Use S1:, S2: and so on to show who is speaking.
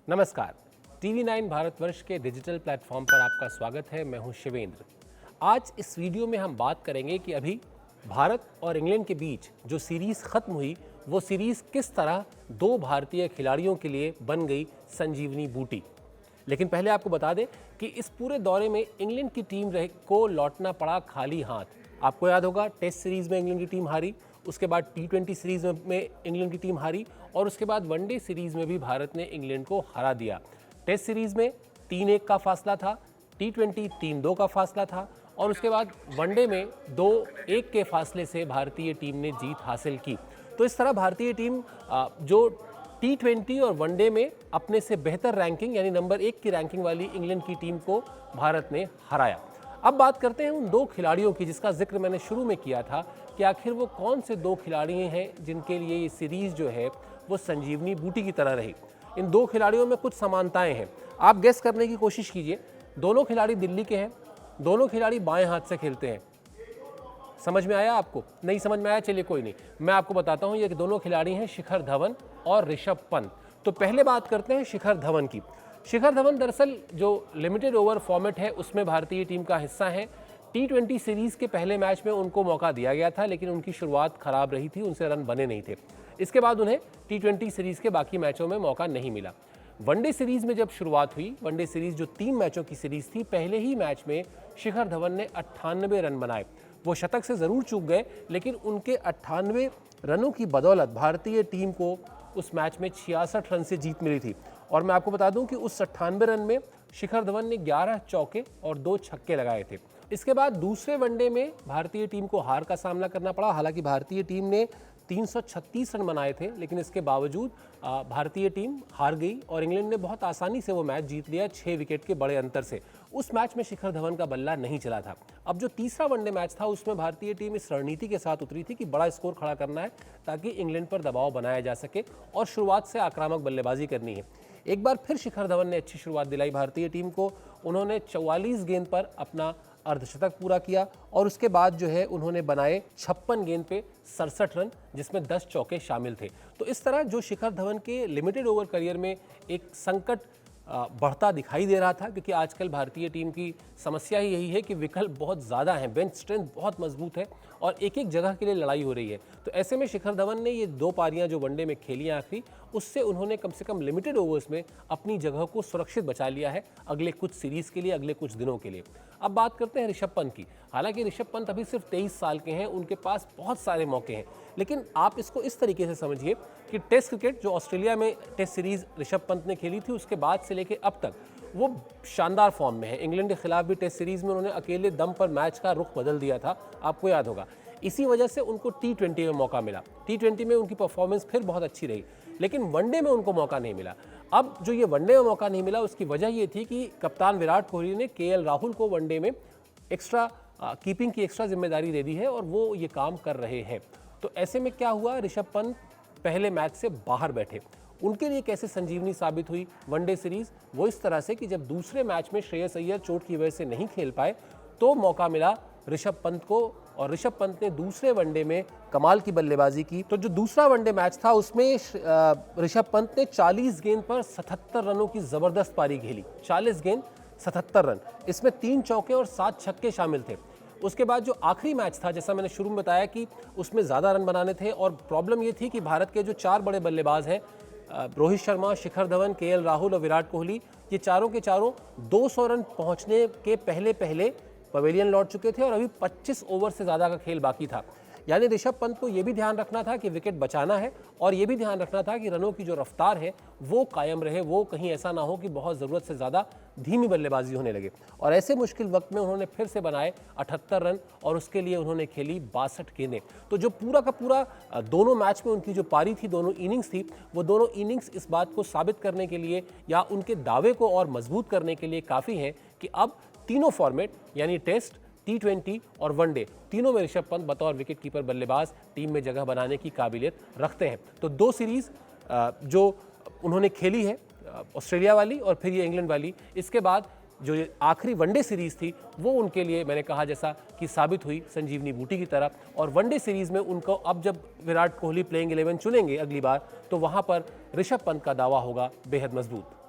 S1: नमस्कार। टीवी 9 भारतवर्ष के digital platform पर आपका स्वागत है। मैं हूं शिवेंद्र। आज इस वीडियो में हम बात करेंगे कि अभी भारत और इंग्लैंड के बीच जो सीरीज़ ख़त्म हुई वो सीरीज़ किस तरह दो भारतीय खिलाड़ियों के लिए बन गई संजीवनी बूटी। लेकिन पहले आपको बता दें कि इस पूरे दौरे में इंग्लैंड की टीम को लौटना पड़ा खाली हाथ। आपको याद होगा टेस्ट सीरीज़ में इंग्लैंड की टीम हारी, उसके बाद T20 सीरीज़ में इंग्लैंड की टीम हारी और उसके बाद वनडे सीरीज़ में भी भारत ने इंग्लैंड को हरा दिया। टेस्ट सीरीज़ में 3-1 का फासला था, T20 3-2 का फासला था और उसके बाद वनडे में 2-1 के फासले से भारतीय टीम ने जीत हासिल की। तो इस तरह भारतीय टीम जो T20 और वनडे में अपने से बेहतर रैंकिंग यानी नंबर 1 की रैंकिंग वाली इंग्लैंड की टीम को भारत ने हराया। अब बात करते हैं उन दो खिलाड़ियों की जिसका जिक्र मैंने शुरू में किया था कि आखिर वो कौन से दो खिलाड़ी हैं जिनके लिए ये सीरीज़ जो है वो संजीवनी बूटी की तरह रही। इन दो खिलाड़ियों में कुछ समानताएं हैं, आप गेस करने की कोशिश कीजिए। दोनों खिलाड़ी दिल्ली के हैं, दोनों खिलाड़ी बाएं हाथ से खेलते हैं। समझ में आया आपको? नहीं समझ में आया? चलिए कोई नहीं, मैं आपको बताता हूँ। ये दोनों खिलाड़ी हैं शिखर धवन और ऋषभ पंत। तो पहले बात करते हैं शिखर धवन की। शिखर धवन दरअसल जो लिमिटेड ओवर फॉर्मेट है उसमें भारतीय टीम का हिस्सा है। T20 सीरीज़ के पहले मैच में उनको मौका दिया गया था लेकिन उनकी शुरुआत खराब रही थी, उनसे रन बने नहीं थे। इसके बाद उन्हें T20 सीरीज़ के बाकी मैचों में मौका नहीं मिला। वनडे सीरीज़ में जब शुरुआत हुई, वनडे सीरीज़ जो 3 मैचों की सीरीज़ थी, पहले ही मैच में शिखर धवन ने 98 रन बनाए। वो शतक से ज़रूर चूक गए लेकिन उनके 98 रनों की बदौलत भारतीय टीम को उस मैच में 66 रन से जीत मिली थी। और मैं आपको बता दूं कि उस 98 रन में शिखर धवन ने 11 चौके और 2 छक्के लगाए थे। इसके बाद दूसरे वनडे में भारतीय टीम को हार का सामना करना पड़ा। हालांकि भारतीय टीम ने 336 रन बनाए थे लेकिन इसके बावजूद भारतीय टीम हार गई और इंग्लैंड ने बहुत आसानी से वो मैच जीत लिया 6 विकेट के बड़े अंतर से। उस मैच में शिखर धवन का बल्ला नहीं चला था। अब जो तीसरा वनडे मैच था उसमें भारतीय टीम इस रणनीति के साथ उतरी थी कि बड़ा स्कोर खड़ा करना है ताकि इंग्लैंड पर दबाव बनाया जा सके और शुरुआत से आक्रामक बल्लेबाजी करनी है। एक बार फिर शिखर धवन ने अच्छी शुरुआत दिलाई भारतीय टीम को। उन्होंने 44 गेंद पर अपना अर्धशतक पूरा किया और उसके बाद जो है उन्होंने बनाए 56 गेंद पे 67 रन जिसमें 10 चौके शामिल थे। तो इस तरह जो शिखर धवन के लिमिटेड ओवर करियर में एक संकट बढ़ता दिखाई दे रहा था, क्योंकि आजकल भारतीय टीम की समस्या ही यही है कि विकल्प बहुत ज़्यादा हैं, बेंच स्ट्रेंथ बहुत मजबूत है और एक एक जगह के लिए लड़ाई हो रही है। तो ऐसे में शिखर धवन ने ये 2 पारियां जो वनडे में खेली आखिरी, उससे उन्होंने कम से कम लिमिटेड ओवर्स में अपनी जगह को सुरक्षित बचा लिया है अगले कुछ सीरीज़ के लिए, अगले कुछ दिनों के लिए। अब बात करते हैं ऋषभ पंत की। हालांकि ऋषभ पंत अभी सिर्फ 23 साल के हैं, उनके पास बहुत सारे मौके हैं, लेकिन आप इसको इस तरीके से समझिए कि टेस्ट क्रिकेट जो ऑस्ट्रेलिया में टेस्ट सीरीज़ ऋषभ पंत ने खेली थी उसके बाद से लेकर अब तक वो शानदार फॉर्म में है। इंग्लैंड के खिलाफ भी टेस्ट सीरीज़ में उन्होंने अकेले दम पर मैच का रुख बदल दिया था, आपको याद होगा। इसी वजह से उनको T20 में मौका मिला। T20 में उनकी परफॉर्मेंस फिर बहुत अच्छी रही लेकिन वनडे में उनको मौका नहीं मिला। अब जो ये वनडे में मौका नहीं मिला उसकी वजह ये थी कि कप्तान विराट कोहली ने KL राहुल को वनडे में एक्स्ट्रा कीपिंग की एक्स्ट्रा जिम्मेदारी दे दी है और वो ये काम कर रहे हैं। तो ऐसे में क्या हुआ, ऋषभ पंत पहले मैच से बाहर बैठे। उनके लिए कैसे संजीवनी साबित हुई वनडे सीरीज़, वो इस तरह से कि जब दूसरे मैच में श्रेयस अय्यर चोट की वजह से नहीं खेल पाए तो मौका मिला ऋषभ पंत को और ऋषभ पंत ने दूसरे वनडे में कमाल की बल्लेबाजी की। तो जो दूसरा वनडे मैच था उसमें ऋषभ पंत ने 40 गेंद पर 77 रनों की ज़बरदस्त पारी खेली। 40 गेंद 77 रन, इसमें 3 चौके और 7 छक्के शामिल थे। उसके बाद जो आखिरी मैच था, जैसा मैंने शुरू में बताया कि उसमें ज़्यादा रन बनाने थे और प्रॉब्लम ये थी कि भारत के जो 4 बड़े बल्लेबाज हैं, रोहित शर्मा, शिखर धवन, KL राहुल और विराट कोहली, ये चारों के चारों 200 रन पहुंचने के पहले पहले पवेलियन लौट चुके थे और अभी 25 ओवर से ज़्यादा का खेल बाकी था। यानी ऋषभ पंत को ये भी ध्यान रखना था कि विकेट बचाना है और ये भी ध्यान रखना था कि रनों की जो रफ्तार है वो कायम रहे, वो कहीं ऐसा ना हो कि बहुत ज़रूरत से ज़्यादा धीमी बल्लेबाजी होने लगे। और ऐसे मुश्किल वक्त में उन्होंने फिर से बनाए 78 रन और उसके लिए उन्होंने खेली 62 गेंदें। तो जो पूरा का पूरा दोनों मैच में उनकी जो पारी थी, दोनों इनिंग्स थी, वो दोनों इनिंग्स इस बात को साबित करने के लिए या उनके दावे को और मजबूत करने के लिए काफ़ी हैं कि अब तीनों फॉर्मेट यानी टेस्ट, T20 और वनडे, तीनों में ऋषभ पंत बतौर विकेट कीपर बल्लेबाज टीम में जगह बनाने की काबिलियत रखते हैं। तो 2 सीरीज़ जो उन्होंने खेली है, ऑस्ट्रेलिया वाली और फिर ये इंग्लैंड वाली, इसके बाद जो आखिरी वनडे सीरीज़ थी वो उनके लिए मैंने कहा जैसा कि साबित हुई संजीवनी बूटी की तरह। और वनडे सीरीज़ में उनको अब जब विराट कोहली प्लेइंग 11 चुनेंगे अगली बार, तो वहाँ पर ऋषभ पंत का दावा होगा बेहद मजबूत।